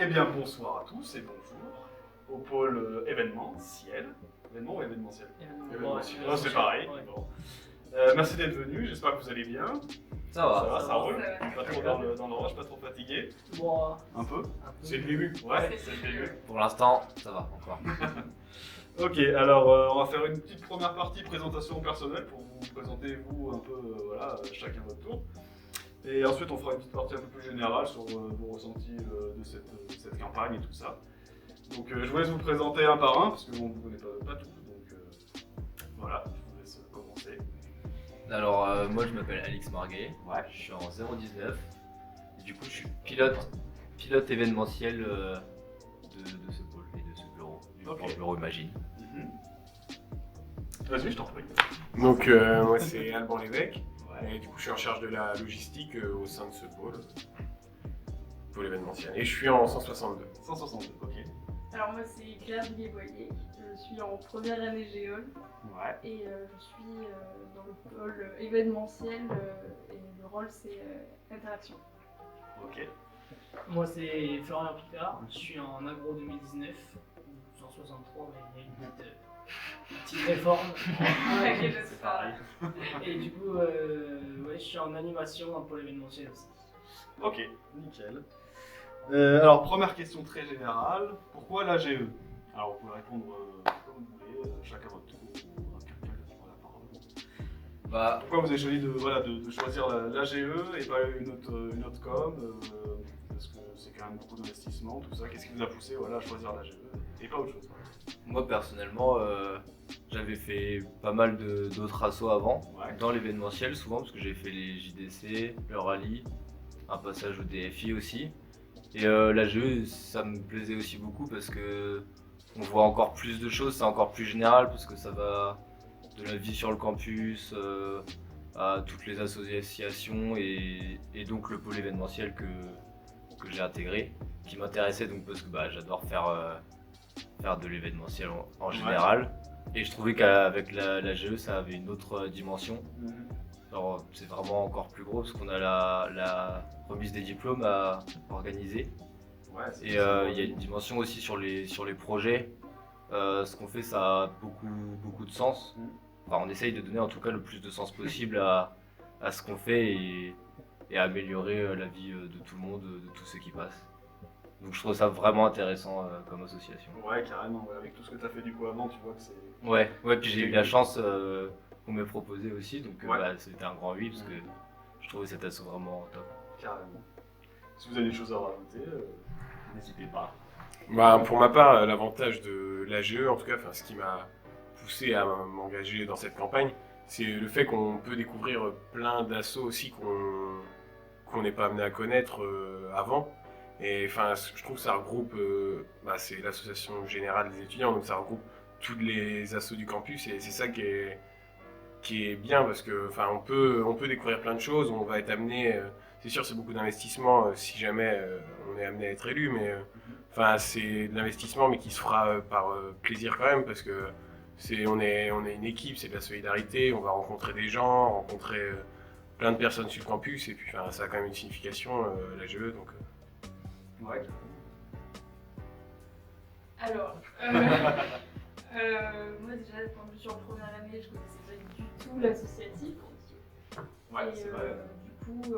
Eh bien, bonsoir à tous et bonjour au pôle événementiel. Événement ou événementiel? Événementiel. Ouais, Oh, c'est pareil. ouais. Bon. Merci d'être venus, j'espère que vous allez bien. Ça va. Ça roule. Ça va. Pas trop dans le rush, pas trop fatigué. Bon, Un peu. un peu. C'est le début. Ouais, c'est le début. Pour l'instant, ça va encore. Ok, alors on va faire une petite première partie présentation personnelle pour vous présenter vous un peu, voilà, chacun votre tour. Et ensuite on fera une petite partie un peu plus générale sur vos ressentis de cette campagne et tout ça. Donc je vous laisse vous présenter un par un parce que bon, vous ne connaissez pas tous, donc voilà, je vous laisse commencer. Alors, moi je m'appelle Alix Marguet, Ouais. je suis en 019. Et du coup, je suis pilote événementiel de ce pôle et de ce bureau, du Ok. grand bureau Imagine. Vas-y, je t'en prie. Donc moi c'est Alban Lévesque Ouais. et du coup je suis en charge de la logistique au sein de ce pôle événementiel. Et je suis en 162. 162, ok. Alors moi c'est Claire Villiers-Boyer, je suis en première année Géol Ouais. et je suis dans le pôle événementiel et le rôle c'est interaction. Ok. Moi c'est Florian Picard, je suis en agro 2019, 163, mais il y a une petite réforme. Ok, je sais pas. Et du coup, ouais, je suis en animation dans le pôle événementiel aussi. Ok, nickel. Alors, première question très générale, pourquoi l'AGE? Alors, vous pouvez répondre comme vous voulez, chacun votre tour, ou quelqu'un qui prend la parole. Bah, Pourquoi vous avez choisi de choisir l'AGE et pas une autre com parce que c'est quand même beaucoup d'investissement, tout ça. Qu'est-ce qui vous a poussé à choisir l'AGE et pas autre chose? moi personnellement, j'avais fait pas mal d'autres assos avant, Ouais. dans l'événementiel souvent, parce que j'ai fait les JDC, le rallye, un passage au DFI aussi. Et l'AGE, ça me plaisait aussi beaucoup parce que on voit encore plus de choses, c'est encore plus général parce que ça va de la vie sur le campus à toutes les associations et donc le pôle événementiel que j'ai intégré, qui m'intéressait donc parce que j'adore faire de l'événementiel en général. Et je trouvais qu'avec l'AGE, ça avait une autre dimension. Alors, c'est vraiment encore plus gros parce qu'on a la remise des diplômes à organiser. Ouais, Et il y a une dimension aussi sur les projets. Ce qu'on fait, ça a beaucoup de sens. Enfin, on essaye de donner en tout cas le plus de sens possible à ce qu'on fait et à améliorer la vie de tout le monde, de tous ceux qui passent. Donc je trouve ça vraiment intéressant comme association. Ouais, carrément, ouais. Avec tout ce que tu as fait du coup avant, tu vois que c'est... Ouais, puis j'ai eu la chance qu'on m'ait proposé aussi, donc Ouais. c'était un grand oui parce que je trouvais cet asso vraiment top. Carrément. Si vous avez des choses à rajouter, n'hésitez pas. Bah, pour ma part, l'avantage de l'AGE, en tout cas, ce qui m'a poussé à m'engager dans cette campagne, c'est le fait qu'on peut découvrir plein d'assos aussi qu'on n'est pas amené à connaître avant. Et je trouve que ça regroupe, c'est l'association générale des étudiants, donc ça regroupe toutes les assos du campus et c'est ça qui est bien parce que on peut découvrir plein de choses, on va être amené, c'est sûr c'est beaucoup d'investissement si jamais on est amené à être élu, mais c'est de l'investissement mais qui se fera par plaisir quand même parce que on est une équipe, c'est de la solidarité, on va rencontrer des gens, rencontrer plein de personnes sur le campus et puis ça a quand même une signification l'AGE donc. Ouais. Alors, moi déjà quand je suis en première année je connaissais pas du tout l'associatif. Ouais, Et c'est vrai. du coup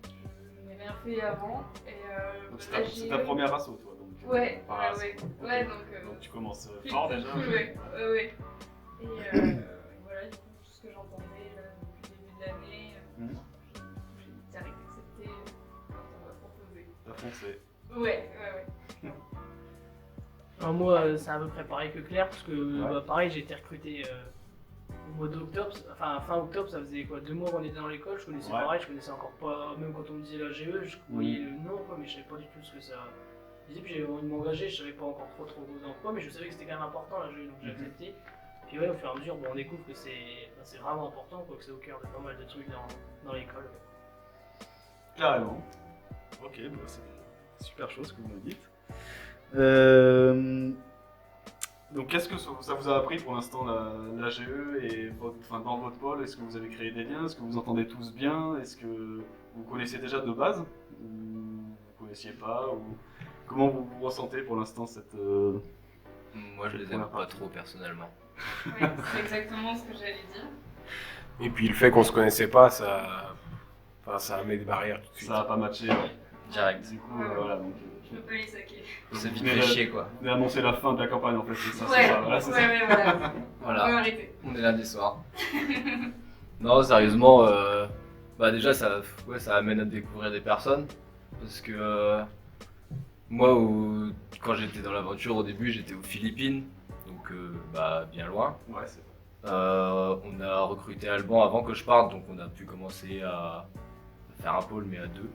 je n'ai rien fait avant et Donc là, c'est ta première asso, toi, donc. Ouais, par ouais, asso. ouais. Ok. Ouais, donc, donc tu commences fort déjà. Ouais. Et voilà, du coup, tout ce que j'entendais là, depuis le début de l'année, j'ai direct accepté quand on m'a proposé. T'as foncé. Ouais. Alors moi, c'est à peu près pareil que Claire, parce que Ouais. pareil, j'ai été recruté au mois d'octobre, enfin fin octobre, ça faisait quoi, 2 mois qu'on était dans l'école, je connaissais Ouais. pareil, je connaissais encore pas, même quand on me disait la GE, je voyais le nom, quoi, mais je savais pas du tout ce que ça disait, puis j'avais envie de m'engager, je savais pas encore trop dans quoi, mais je savais que c'était quand même important la GE, donc j'ai accepté. Puis ouais, au fur et à mesure, on découvre que c'est vraiment important, quoi, que c'est au cœur de pas mal de trucs dans l'école. Carrément. Ok, c'est super chose que vous me dites. Donc qu'est-ce que ça vous a appris pour l'instant l'AGE et dans votre pôle? Est-ce que vous avez créé des liens? Est-ce que vous entendez tous bien? Est-ce que vous connaissez déjà de base? Ou vous connaissiez pas ou... Comment vous ressentez pour l'instant cette... Moi, je les aime pas trop personnellement. Ouais, c'est exactement ce que j'allais dire. Et puis le fait qu'on se connaissait pas, ça met des barrières tout de suite. Ça a pas matché, ouais. Direct. Du coup, voilà, donc... Je peux pas les saquer. Ça vite Mais fait là- chier quoi. Vous avez annoncé la fin de la campagne, en fait, c'est ça, Ouais, c'est ça. Voilà, c'est ça. ouais, voilà. On peut Voilà, arrêter. on est lundi soir. Non, sérieusement, bah déjà ça amène à découvrir des personnes. Parce que moi, quand j'étais dans l'aventure au début, j'étais aux Philippines, donc bah bien loin. Ouais, c'est On a recruté Alban avant que je parte, donc on a pu commencer à faire un pôle, mais à deux.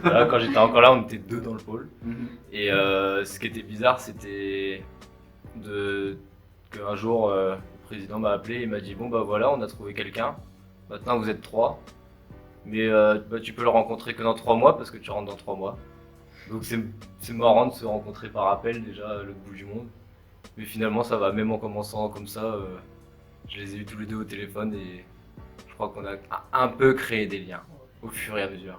Voilà, quand j'étais encore là, on était deux dans le pôle. Et ce qui était bizarre, c'était qu'un jour, le président m'a appelé et m'a dit bon bah voilà, on a trouvé quelqu'un. Maintenant vous êtes 3, mais bah, tu peux le rencontrer que dans 3 mois parce que tu rentres dans 3 mois. Donc c'est marrant de se rencontrer par appel déjà à l'autre bout du monde. Mais finalement ça va, même en commençant comme ça, je les ai eu tous les deux au téléphone et je crois qu'on a un peu créé des liens au fur et à mesure.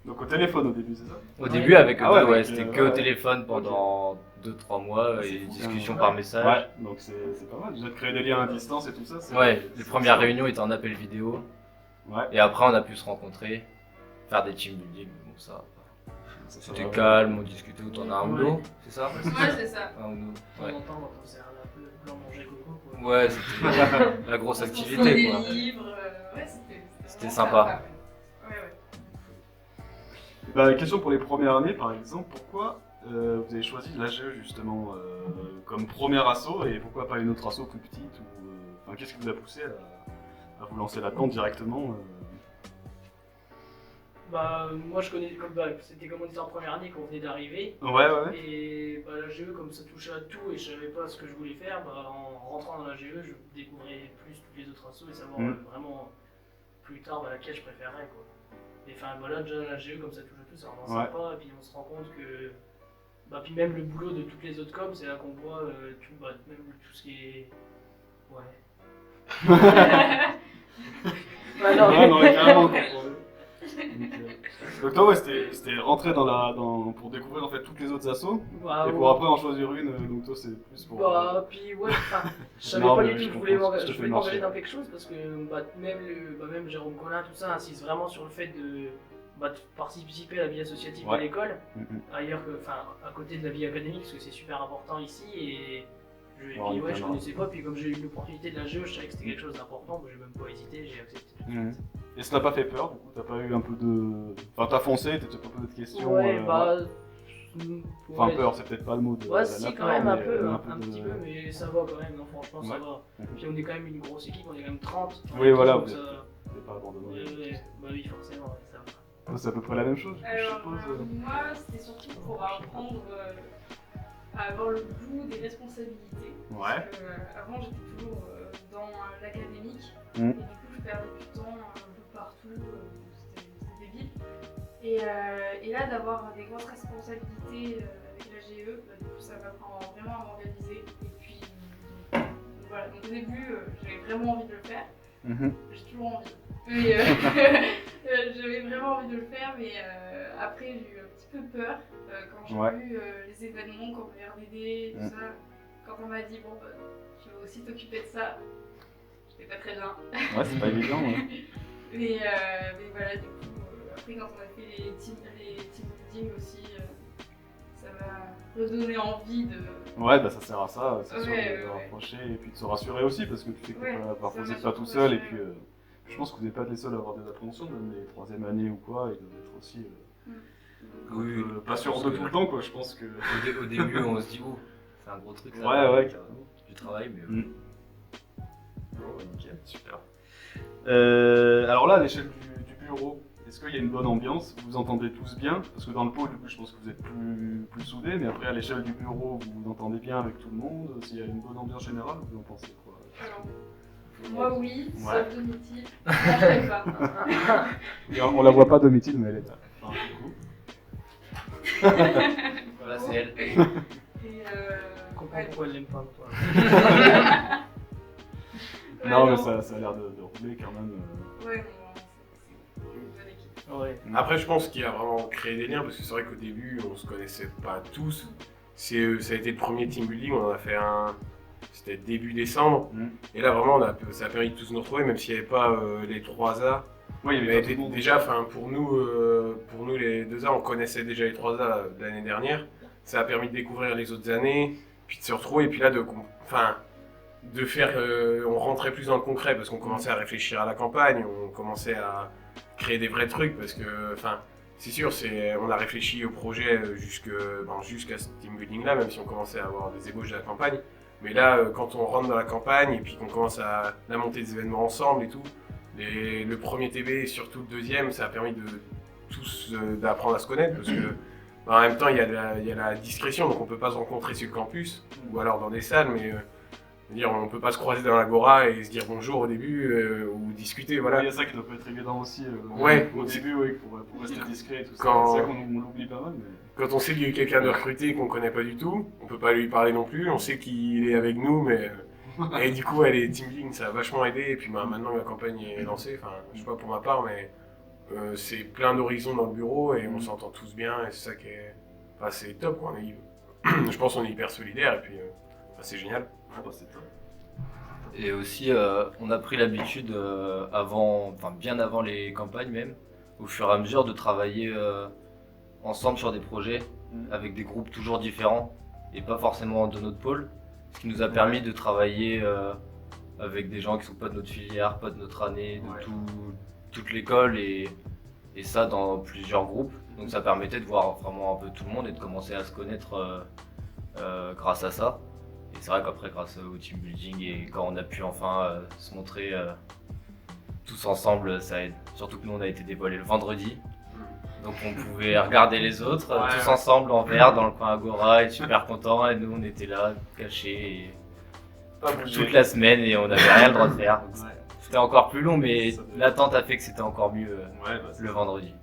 Donc au téléphone au début, c'est ça? Au début avec eux Ah ouais, deux, ouais, donc, c'était que ouais. au téléphone pendant 2-3 mois C'est et fou, discussions ouais. par message. Ouais, donc c'est pas mal. Vous avez créé des liens à distance et tout ça. Ouais, les c'est- premières c'est- réunions étaient en appel vidéo Ouais. et après on a pu se rencontrer, faire des team building, bon ça. Ça C'était va. calme, on discutait autour d'un Ouais. Uno, c'est ça? Ouais, c'est ça. Un Uno, De temps ouais. en temps, quand on s'est un peu blanc manger coco, quoi. Ouais, c'était la grosse On se activité conseillait quoi. des livres, ouais, C'était vraiment sympa. Ouais, ouais. Bah, question pour les premières années, par exemple, pourquoi vous avez choisi l'AGE justement comme premier assaut et pourquoi pas une autre assaut plus petite ou, enfin, qu'est-ce qui vous a poussé à vous lancer là-dedans directement Bah, moi je connais, c'était comme on disait en première année quand on venait d'arriver. Ouais, ouais. Et bah, la GE, comme ça touchait à tout et je savais pas ce que je voulais faire, bah, en rentrant dans la GE, je découvrais plus toutes les autres assos et savoir vraiment plus tard laquelle je préférerais, quoi. Et enfin, voilà, déjà la GE, comme ça touche à tout, c'est vraiment Ouais. sympa. Et puis on se rend compte que. Bah, puis même le boulot de toutes les autres coms, c'est là qu'on voit tout, bah, même tout ce qui est. Ouais. Ouais, non, Ouais, non, mais carrément. Donc toi, ouais, c'était rentrer pour découvrir en fait toutes les autres assos bah, et pour après en choisir une. Donc toi, c'est plus pour. Bah, puis ouais, enfin, je savais Non, pas mais du je tout que je voulais comprends, m'engager je te je fais voulais m'engager marcher. dans quelque chose parce que même Jérôme Collin, tout ça, insiste vraiment sur le fait de participer à la vie associative Ouais. de l'école, Mhm. ailleurs que, enfin, à côté de la vie académique, parce que c'est super important ici et. Et Ouais, puis ouais, je clairement. connaissais pas, puis comme j'ai eu l'opportunité de la GE, je savais que c'était quelque chose d'important, donc j'ai même pas hésité, j'ai accepté tout de Mhm. suite. Et ça t'a pas fait peur, du coup, t'as pas eu un peu de. Enfin, t'as foncé, t'as pas posé de questions. Ouais, bah. Enfin, ouais. peur, c'est peut-être pas le mot de. Ouais, la si, peur, quand même, un mais, peu, un de- petit peu, mais ça va quand même, non, franchement, ça Ouais. va. Puis on est quand même une grosse équipe, on est quand même 30. Oui, voilà, donc vous ça... T'es pas abandonné. ouais, bah oui, forcément, ouais, ça va. Toi, c'est à peu près la même chose, je Alors, suppose. moi, c'était surtout pour apprendre à avoir le goût des responsabilités. Ouais. Parce que, avant, j'étais toujours dans l'académique. Mm. Et du coup, je perdais du temps un peu partout. C'était débile. Et là, d'avoir des grosses responsabilités avec la GE, bah, du coup, ça m'apprend vraiment à m'organiser. Et puis, donc, voilà. Donc, au début, j'avais vraiment envie de le faire. Mhm. J'ai toujours envie. Mais j'avais vraiment envie de le faire, mais après j'ai eu un petit peu peur quand j'ai Ouais. vu les événements comme le RDD, tout ça. Quand on m'a dit bon, bah, tu vas aussi t'occuper de ça, j'étais pas très bien. Ouais, c'est pas évident, ouais. Mais voilà, du coup, après quand on a fait les team building aussi, ça m'a redonné envie de. Ouais, bah ça sert à ça, c'est sûr, Ouais, de ouais. rapprocher et puis de se rassurer aussi, parce que tu sais que Ouais, parfois vous ça n'êtes m'a pas tout surtout seul, et rassuré. puis je pense que vous n'êtes pas les seuls à avoir des appréhensions, même les troisième années ou quoi, ils doivent être aussi Oui, pas sûrs de tout le temps, quoi, je pense que. Au début, on se dit, oh, c'est un gros truc. Ça, Ouais, carrément. Du travail, mais. Mm. Bon, bah, nickel, super. Alors là, à l'échelle du bureau, est-ce qu'il y a une bonne ambiance? Vous vous entendez tous bien? Parce que dans le pôle, du coup, je pense que vous êtes plus soudés, mais après, à l'échelle du bureau, vous vous entendez bien avec tout le monde? S'il y a une bonne ambiance générale, vous en pensez quoi? Alors, moi oui, Ouais. sauf Domitil. Moi je l'aime pas. Et on la voit pas Domitille, mais elle est là. Enfin, coucou. Voilà, c'est elle. Et Je comprends ouais. pourquoi elle l'aime pas, toi. Ouais, Non, mais ça a l'air de rouler quand même. Ouais, non, c'est une bonne équipe. Ouais. Après, je pense qu'il a vraiment créé des liens parce que c'est vrai qu'au début, on se connaissait pas tous. Ça a été le premier team building, on en a fait un. C'était début décembre. Et là, vraiment, ça a permis de tous nous retrouver, même s'il n'y avait pas les 3A. Oui, Mais déjà, pour nous les 2A, on connaissait déjà les 3A de l'année dernière. Ça a permis de découvrir les autres années, puis de se retrouver, et puis là, de faire. On rentrait plus dans le concret parce qu'on commençait à réfléchir à la campagne, on commençait à créer des vrais trucs parce que. C'est sûr, on a réfléchi au projet jusqu'à ce team building là, même si on commençait à avoir des ébauches de la campagne. Mais là, quand on rentre dans la campagne et puis qu'on commence à la monter des événements ensemble et tout, le premier TB et surtout le deuxième, ça a permis d'apprendre à se connaître parce que en même temps, il y a la discrétion, donc on peut pas se rencontrer sur le campus ou alors dans des salles, mais on peut pas se croiser dans l'agora et se dire bonjour au début ou discuter, voilà. Il y a ça qui doit pas être évident aussi au début, pour rester discret et tout ça. C'est vrai qu'on l'oublie pas mal. Mais... Quand on sait qu'il y a quelqu'un de recruté qu'on connaît pas du tout, on peut pas lui parler non plus, on sait qu'il est avec nous, mais... et du coup, les team building, ça a vachement aidé, et puis maintenant que la campagne est lancée, je sais pas pour ma part, mais c'est plein d'horizons dans le bureau, et on s'entend tous bien, et c'est ça qui est... c'est top, quoi. Je pense qu'on est hyper solidaires, et puis c'est génial. C'est top. Et aussi, on a pris l'habitude, bien avant les campagnes même, au fur et à mesure de travailler ensemble sur des projets, avec des groupes toujours différents, et pas forcément de notre pôle, ce qui nous a permis de travailler avec des gens qui sont pas de notre filière, pas de notre année, de toute l'école, et ça dans plusieurs groupes. Donc ça permettait de voir vraiment un peu tout le monde et de commencer à se connaître grâce à ça. Et c'est vrai qu'après, grâce au team building et quand on a pu enfin se montrer tous ensemble, ça aide. Surtout que nous, on a été dévoilés le vendredi. Donc on pouvait regarder les autres tous ensemble en vert dans le coin Agora, être super contents. Et nous, on était là, cachés, toute la semaine et on n'avait rien le droit de faire. Donc, c'était encore plus long, mais l'attente a fait que c'était encore mieux le vendredi.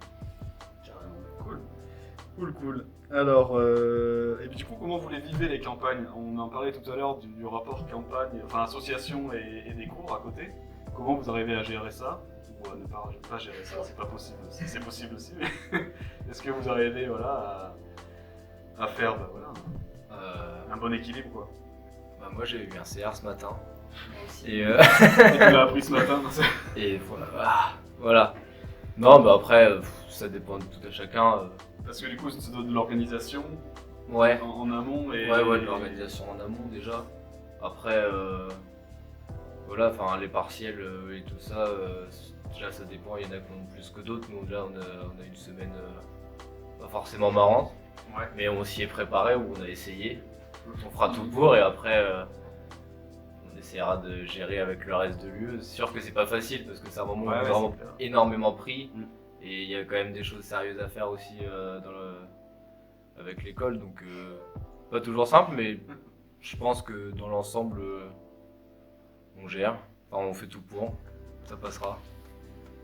Cool. Alors, et puis du coup, comment vous les vivez les campagnes? On en parlait tout à l'heure du rapport campagne, association et des cours à côté. Comment vous arrivez à gérer ça? Ou à ne pas gérer ça, c'est pas possible. C'est possible aussi, mais est-ce que vous arrivez à faire un bon équilibre, quoi? Moi, j'ai eu un CR ce matin. Et tu l'as appris ce matin. Et voilà. Non, après, ça dépend de tout à chacun. Parce que du coup, c'est de l'organisation en amont et... de l'organisation en amont déjà. Après, les partiels et tout ça, déjà ça dépend, il y en a qui ont plus que d'autres. Nous, là, on a une semaine pas forcément marrante, mais on s'y est préparé, où on a essayé. On fera tout pour et après, on essaiera de gérer avec le reste de l'UE. C'est sûr que c'est pas facile parce que c'est un moment où on est vraiment énormément pris. Et il y a quand même des choses sérieuses à faire aussi avec l'école, donc pas toujours simple, mais je pense que dans l'ensemble, on gère, on fait tout pour, ça passera.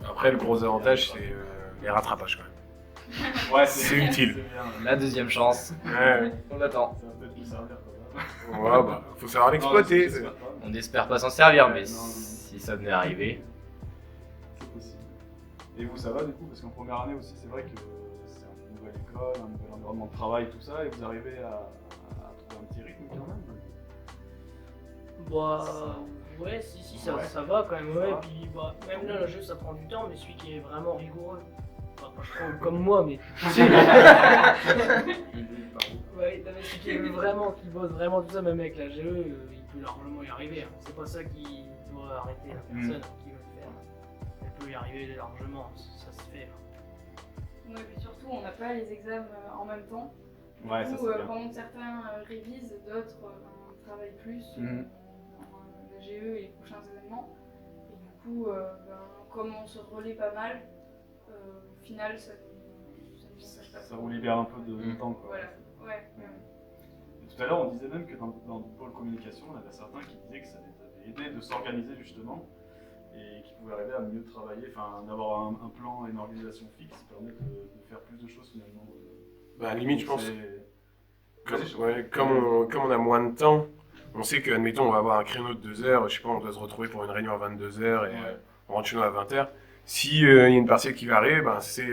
Après, le gros avantage, c'est les rattrapages quand même. C'est utile. La deuxième chance, on attend. Ça va peut-être nous servir quand même. Faut savoir l'exploiter. On n'espère pas s'en servir, mais si ça venait à arriver... C'est possible. Et vous, ça va du coup? Parce qu'en première année aussi, c'est vrai que c'est une nouvelle école, un nouvel environnement de travail, tout ça, et vous arrivez à trouver un petit rythme quand même? Ça va quand même, et puis même là, le jeu ça prend du temps, mais celui qui est vraiment rigoureux, pas trop comme moi, mais qui bosse vraiment tout ça, même avec la GE, il peut largement y arriver, hein. C'est pas ça qui doit arrêter la personne qui veut le faire. Elle peut y arriver largement, ça se fait. Et puis surtout, on n'a pas les examens en même temps. Ça c'est bien. Pendant que certains révisent, d'autres travaillent plus dans la GE et les prochains événements. Et du coup, comme on se relaie pas mal, au final, ça vous libère un peu de temps, quoi. Voilà, Et tout à l'heure, on disait même que dans le pôle communication, il y en avait certains qui disaient que ça les avait aidé de s'organiser justement et qui pouvaient arriver à mieux travailler, d'avoir un plan et une organisation fixe permet de faire plus de choses finalement. Limite, je pense, comme on a moins de temps, on sait que, admettons, on va avoir un créneau de 2 heures, je sais pas, on doit se retrouver pour une réunion à 22h et on rentre chez nous à 20h. si il y a une partielle qui va arriver, ben c'est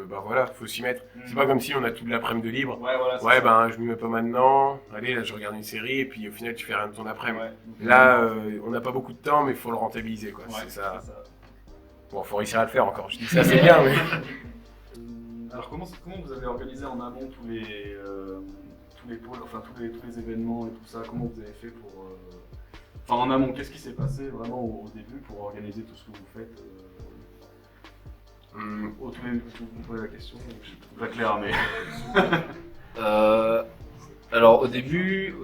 voilà, faut s'y mettre. C'est pas comme si on a toute l'après-midi de libre. Ouais, voilà. Ouais, ben je m'y mets pas maintenant. Allez, là je regarde une série et puis au final tu fais rien de ton après-midi. Ouais. Là, on n'a pas beaucoup de temps, mais il faut le rentabiliser, quoi. Ouais, c'est ça. c'est ça. Bon, faut réussir à le faire encore. Je dis ça, c'est bien, mais. Alors comment vous avez organisé en amont tous les pôles, enfin tous les événements et tout ça? Comment vous avez fait pour... Enfin en amont, qu'est-ce qui s'est passé vraiment au début pour organiser tout ce que vous faites vous posez la question, je suis pas clair, mais... Alors au début,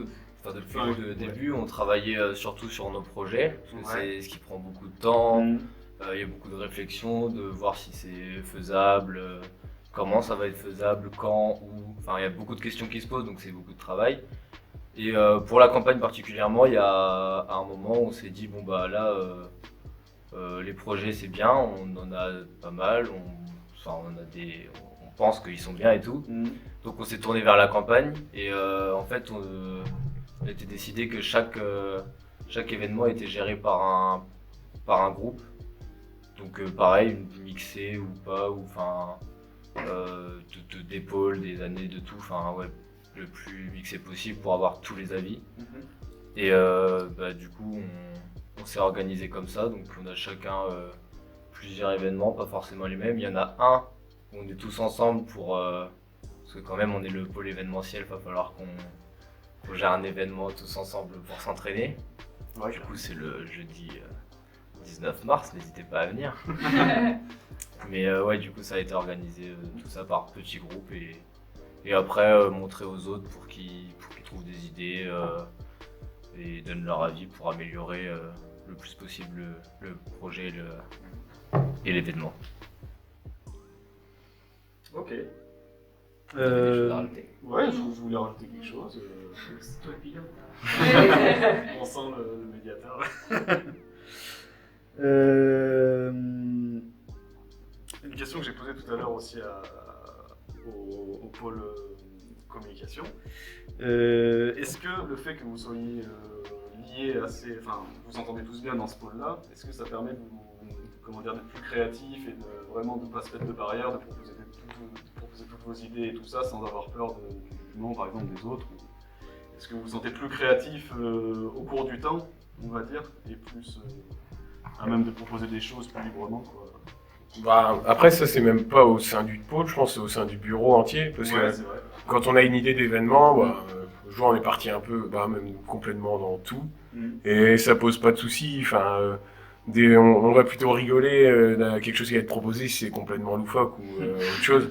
depuis Ouais, le ouais. début, on travaillait surtout sur nos projets, parce que Ouais. c'est ce qui prend beaucoup de temps. Mm. Il y a beaucoup de réflexion, de voir si c'est faisable, comment ça va être faisable, quand, où. Enfin, il y a beaucoup de questions qui se posent, donc c'est beaucoup de travail. Et pour la campagne particulièrement, il y a un moment où on s'est dit, bon bah là, les projets c'est bien, on en a pas mal, on pense qu'ils sont bien et tout. Mm. Donc on s'est tourné vers la campagne et en fait on était décidé que chaque événement était géré par un groupe. Donc pareil, mixé ou pas, ou enfin d'épaules, des années, de tout, enfin ouais, le plus mixé possible pour avoir tous les avis. Mhm. Et du coup on s'est organisé comme ça, donc on a chacun plusieurs événements, pas forcément les mêmes. Il y en a un où on est tous ensemble parce que quand même on est le pôle événementiel, il va falloir qu'on gère un événement tous ensemble pour s'entraîner. Ouais, Du coup c'est le jeudi 19 mars, n'hésitez pas à venir. Mais ouais, du coup ça a été organisé tout ça par petits groupes et après montrer aux autres pour qu'ils trouvent des idées et donnent leur avis pour améliorer le plus possible le projet et l'événement. Ok. Vous avez des choses à rajouter? Ouais, je voulais rajouter quelque chose. C'est toi le pilote. On sent le médiateur. Une question que j'ai posée tout à l'heure aussi au pôle communication. Est-ce que le fait que vous soyez liés assez, enfin, vous entendez tous bien dans ce pôle-là, est-ce que ça permet de d'être plus créatif et de vraiment ne pas se mettre de barrières, de proposer toutes vos idées et tout ça sans avoir peur du jugement par exemple des autres? Est-ce que vous vous sentez plus créatif au cours du temps, on va dire, et plus à même de proposer des choses plus librement, quoi? Bah, après, ça, c'est même pas au sein du pôle, je pense, c'est au sein du bureau entier. Parce Ouais, que c'est vrai. quand on a une idée d'événement, le jour, on est parti un peu, même complètement dans tout. Mm. Et ça pose pas de soucis. Enfin, on va plutôt rigoler à quelque chose qui va être proposé si c'est complètement loufoque ou autre chose.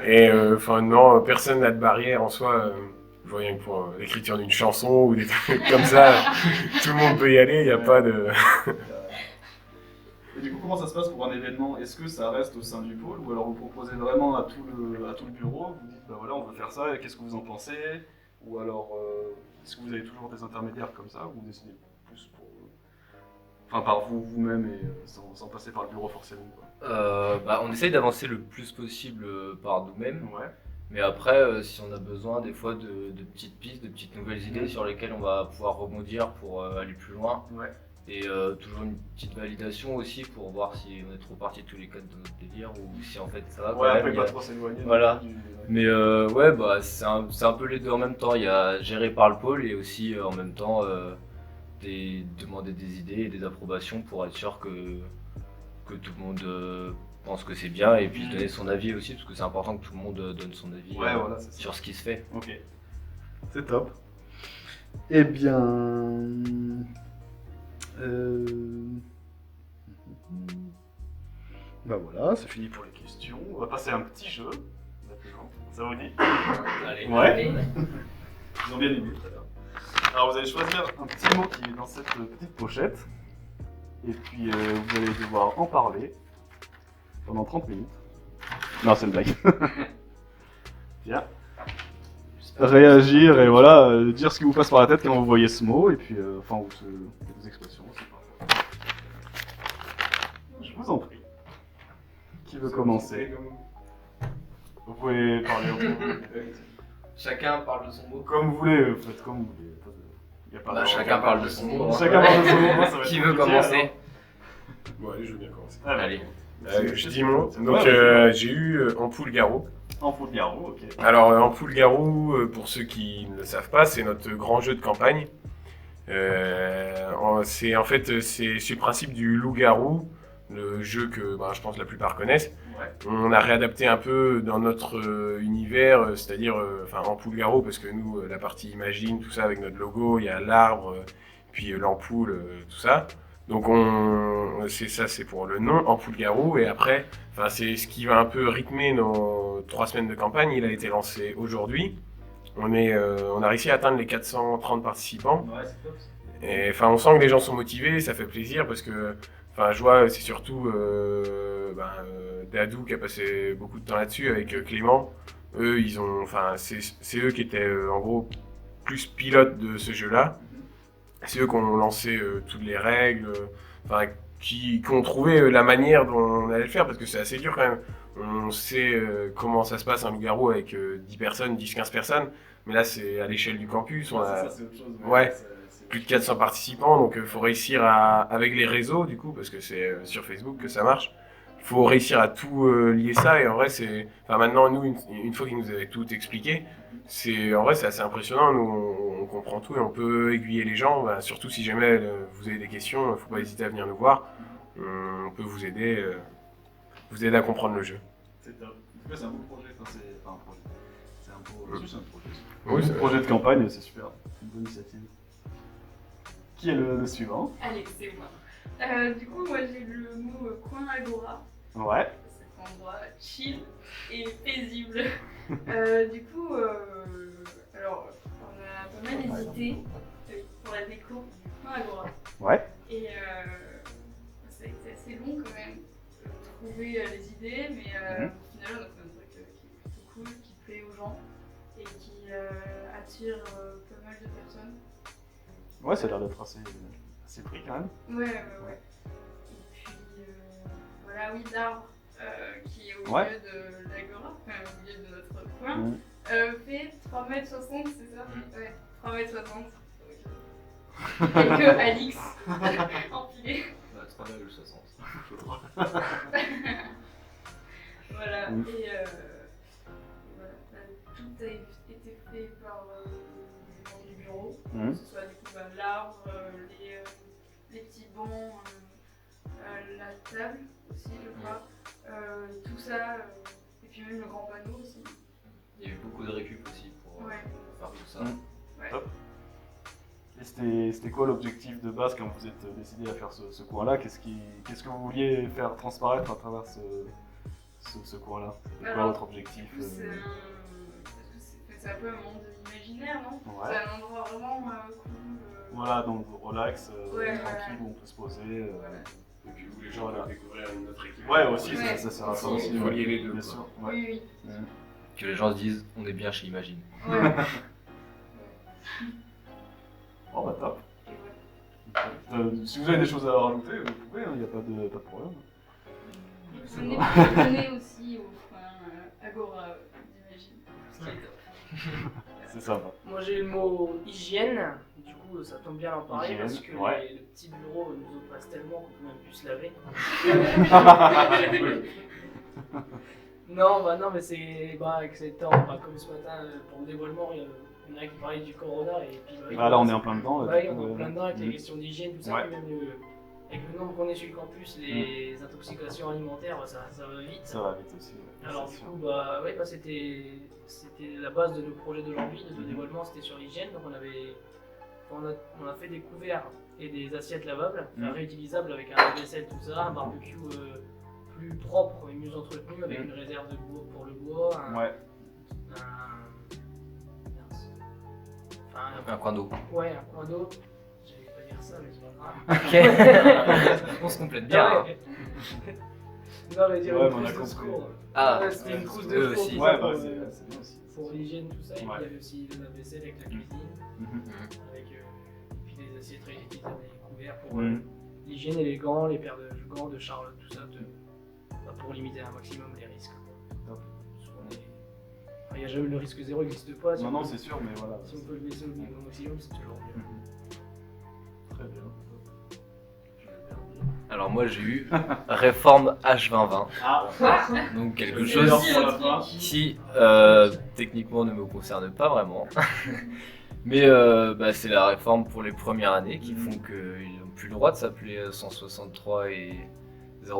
Et enfin, non, personne n'a de barrière en soi. Je vois rien que pour l'écriture d'une chanson ou des trucs comme ça, tout le monde peut y aller, il n'y a pas de... Et du coup, comment ça se passe pour un événement? Est-ce que ça reste au sein du pôle ou alors vous proposez vraiment à tout le bureau, vous dites bah voilà, on veut faire ça, et qu'est-ce que vous en pensez? Ou alors est-ce que vous avez toujours des intermédiaires comme ça, ou vous décidez plus par vous-même et sans passer par le bureau forcément, quoi? On essaye d'avancer le plus possible par nous-mêmes. Ouais. Mais après, si on a besoin des fois de petites pistes, de petites nouvelles idées sur lesquelles on va pouvoir rebondir pour aller plus loin. Ouais. Et toujours une petite validation aussi pour voir si on est trop parti tous les quatre de notre délire ou si en fait ça va. Ouais, quand après même. pas trop s'éloigner. Voilà. Mais ouais, c'est un peu les deux en même temps. Il y a géré par le pôle et aussi en même temps demander des idées et des approbations pour être sûr que tout le monde pense que c'est bien et puis donner son avis aussi parce que c'est important que tout le monde donne son avis Ouais, voilà, c'est ça. sur ce qui se fait. Ok. C'est top. Eh bien... Bah voilà, c'est fini pour les questions. On va passer à un petit jeu. Maintenant. Ça vous dit? Allez. Ouais. Ils ont bien aimé tout à l'heure. Alors vous allez choisir un petit mot qui est dans cette petite pochette. Et puis vous allez devoir en parler pendant 30 minutes. Non, c'est une blague. Tiens. Réagir et voilà, dire ce qui vous passe par la tête quand vous voyez ce mot et puis ou ces expressions. C'est parfait. Je vous en prie. Qui veut commencer? Vous pouvez parler au Chacun parle de son mot. comme vous voulez, faites comme vous voulez. Y a pas Bah, de- chacun parle de son mot. Chacun parle de son mot. Ça va être Qui veut compliqué, commencer? alors. Bon, allez, je veux bien commencer. Ah, bah, Allez. Je dis mon. c'est Donc, vrai, j'ai eu Ampoule Garou. Ampoule Garou, ok. Alors, Ampoule Garou, pour ceux qui ne le savent pas, c'est notre grand jeu de campagne. C'est en fait c'est le principe du loup-garou, le jeu que je pense la plupart connaissent. Ouais. On a réadapté un peu dans notre univers, c'est-à-dire Ampoule-Garou, parce que nous, la partie Imagine, tout ça avec notre logo, il y a l'arbre, puis l'ampoule, tout ça. Donc c'est ça, c'est pour le nom, Ampoule-Garou, et après, c'est ce qui va un peu rythmer nos 3 semaines de campagne. Il a été lancé aujourd'hui. On a réussi à atteindre les 430 participants. Ouais, c'est top. Et on sent que les gens sont motivés, ça fait plaisir parce que je vois c'est surtout Dadou qui a passé beaucoup de temps là-dessus avec Clément. Eux, c'est eux qui étaient en gros plus pilotes de ce jeu-là. C'est eux qui ont lancé toutes les règles, qui ont trouvé la manière dont on allait le faire parce que c'est assez dur quand même. On sait comment ça se passe un loup-garou avec 10 personnes, 10-15 personnes, mais là c'est à l'échelle du campus. On a Ça, c'est autre chose. mais Ouais. c'est- plus de 400 participants, donc il faut réussir avec les réseaux du coup, parce que c'est sur Facebook que ça marche, il faut réussir à tout lier ça, et en vrai maintenant nous, une fois qu'ils nous avaient tout expliqué, en vrai c'est assez impressionnant, nous on comprend tout et on peut aiguiller les gens, surtout si jamais vous avez des questions, faut pas hésiter à venir nous voir, on peut vous aider à comprendre le jeu. C'est top. En tout cas, c'est un beau projet. C'est un projet. C'est un beau. Mm. C'est un projet. Oui, Un c'est- projet de campagne, c'est super. C'est une bonne initiative. Qui est le suivant? Allez, c'est moi. Du coup, moi j'ai le mot coin agora. Ouais. Cet endroit chill et paisible. Du coup, alors, on a pas mal hésité pour la déco du coin agora. Ouais. Et ça a été assez long quand même de trouver les idées, mais au final on a fait un truc qui est plutôt cool, qui plaît aux gens et qui attire pas mal de personnes. Ouais, ça a l'air d'être assez pris quand même. Ouais. Et puis voilà, oui, l'arbre qui est au Ouais. milieu de l'agora, enfin au milieu de notre coin, Mm. fait 3,60 m, c'est ça? Mm. Ouais, 3,60 m. Quelques Alix empilés. 3,60. Voilà, Mm. et voilà, tout a été fait par les gens du bureau, Mm. que ce soit du coup l'arbre, les petits bancs, la table aussi, je crois, tout ça, et puis même le grand panneau aussi. Il y a eu beaucoup de récup aussi pour Ouais. faire tout ça. Ouais. Top. Et c'était quoi l'objectif de base quand vous êtes décidé à faire ce coin-là? Qu'est-ce que vous vouliez faire transparaître à travers ce coin-là? C'était quoi Alors, votre objectif? Parce que c'est un peu un monde imaginaire, non? Ouais. C'est un endroit vraiment cool. Voilà, donc relax, Ouais, tranquille, où on peut se poser. Voilà. Et puis vous les gens doivent découvrir notre équipe. Ouais, aussi, Ouais. ça sert à ça Aussi, aussi. il faut lier les deux, Bien quoi. sûr. Ouais. Oui, Que les gens se disent on est bien chez Imagine. oui. Ouais. Bon, bah top. Et ouais. Si vous avez des choses à rajouter, vous pouvez, il n'y a pas de problème. Venez aussi au coin Agora d'Imagine. Ce qui est top. C'est sympa. Moi j'ai le mot hygiène, du coup ça tombe bien d'en parler Hygiène, parce que ouais. le petit bureau nous oppresse tellement qu'on peut même plus se laver. Non mais c'est avec ces temps, comme ce matin pour le dévoilement, il y en a qui parlaient du corona et puis Ah, là, on est en plein dedans. là, ouais, du on coup, est en plein dedans avec les Mm. questions d'hygiène, tout ça, Ouais. puis même avec le nombre qu'on est sur le campus, les intoxications alimentaires, ça va vite. Ça va vite aussi. Ouais. Alors C'est du sûr. coup, c'était la base de nos projets d'aujourd'hui, de nos dévoilements, c'était sur l'hygiène. Donc on a fait des couverts et des assiettes lavables, Mhm. réutilisables avec un lave-vaisselle, tout ça, un barbecue plus propre et mieux entretenu avec Mhm. une réserve de bois pour le bois, Ouais. Un coin d'eau. Ouais, un coin d'eau. J'allais pas dire ça, mais c'est pas grave. On se complète bien. Ouais. Non, mais dire Ouais, une mais on a trousse de compris. secours. Ah, Ouais, c'était une trousse de eux secours. aussi. tout Ouais, ça, bah pour, c'est bien aussi. pour l'hygiène, tout ça. Et puis Ouais. il y avait aussi le lave-vaisselle avec la cuisine, Mhm. avec et puis des assiettes réutilisables et des couverts pour Mhm. l'hygiène et les gants, les paires de gants de Charlotte, tout ça, pour limiter un maximum les risques. Top. Il n'y a jamais le risque zéro n'existe pas. Si Non, on non, peut- c'est sûr, mais voilà. Si on peut le baisser au maximum, c'est toujours mieux. Très bien. Alors Alors moi j'ai eu réforme H2020, Ah, donc quelque c'est chose l'heure pour la fin. qui techniquement ne me concerne pas vraiment. Mais c'est la réforme pour les premières années qui font qu'ils n'ont plus le droit de s'appeler 163 et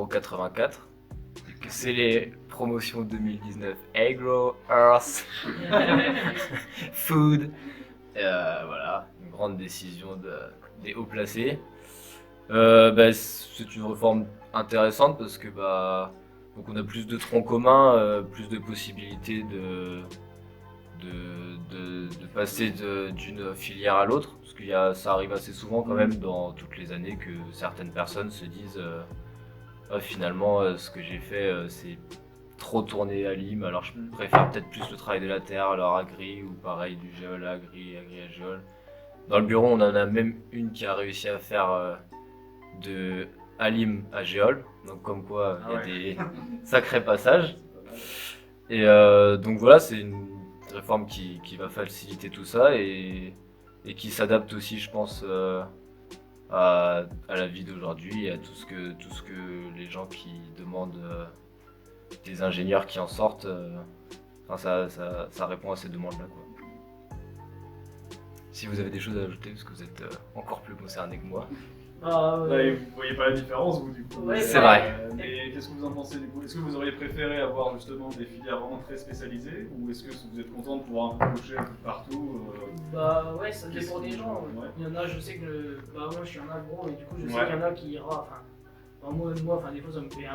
084. Et que c'est les promotions 2019 Agro, Earth, Food. Voilà, une grande décision des hauts placés. C'est une réforme intéressante parce que donc on a plus de troncs communs, plus de possibilités de passer d'une filière à l'autre, parce que ça arrive assez souvent quand même dans toutes les années que certaines personnes se disent finalement ce que j'ai fait c'est trop tourné à l'IM, alors je préfère peut-être plus le travail de la terre, alors agri ou pareil du géol à agri à géol. Dans le bureau on en a même une qui a réussi à faire de Alim à Géol, donc comme quoi il y a des sacrés passages. Et donc voilà, c'est une réforme qui va faciliter tout ça et qui s'adapte aussi, je pense, à la vie d'aujourd'hui et à tout ce que les gens qui demandent, des ingénieurs qui en sortent, ça répond à ces demandes-là, quoi. Si vous avez des choses à ajouter, parce que vous êtes encore plus concerné que moi. Vous voyez pas la différence, vous, du coup. Ouais, c'est vrai. Mais qu'est-ce que vous en pensez, du coup? Est-ce que vous auriez préféré avoir justement des filières vraiment très spécialisées, ou est-ce que vous êtes content de pouvoir un peu cocher un peu partout Ouais, ça dépend des gens. Ouais. Il y en a, je sais que moi je suis en agro et du coup je sais Ouais. qu'il y en a qui ira. Moi, des fois ça me fait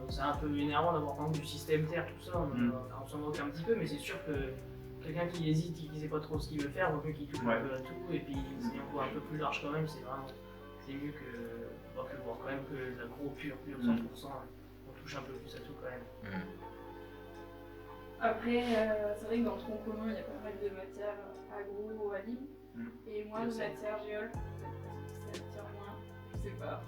c'est un peu énervant d'avoir par exemple du système terre, tout ça. On s'en moque un petit peu, mais c'est sûr que quelqu'un qui hésite et qui sait pas trop ce qu'il veut faire, vaut mieux qu'il touche un peu à tout. Et puis c'est un peu plus large quand même, c'est mieux que voir quand même que l'agro pur 100%. On touche un peu plus à tout quand même. Après, c'est vrai que dans le tronc commun, il y a pas mal de matières agro ou alim, et moins de matières géol. Ça attire moins, je sais pas.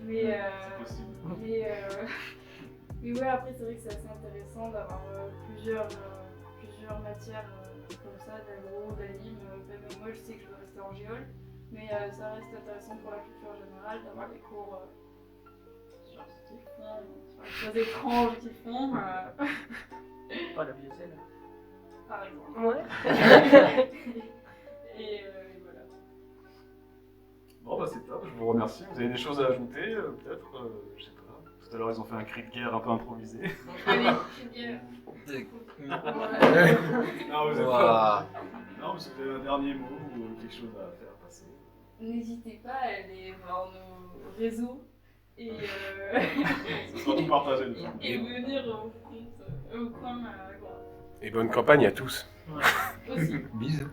Mais, C'est possible. mais ouais, après, c'est vrai que c'est assez intéressant d'avoir plusieurs matières comme ça, d'agro, d'alim. Même moi, je sais que je veux rester en géol, mais ça reste intéressant pour la culture générale d'avoir des cours sur ce qu'ils font, sur les choses étranges qu'ils font. Pas la biocène. Par exemple. Ouais. Et voilà. Bon, c'est top, je vous remercie. Vous avez des choses à ajouter, peut-être je sais pas. Tout à l'heure, ils ont fait un cri de guerre un peu improvisé. Allez, je Non, vous êtes pas. Non, mais c'était un dernier mot ou quelque chose à faire passer. N'hésitez pas à aller voir nos réseaux et, Ce sera tout partagé. et venir au coin à Et bonne campagne à tous. Ouais. aussi. Bisous.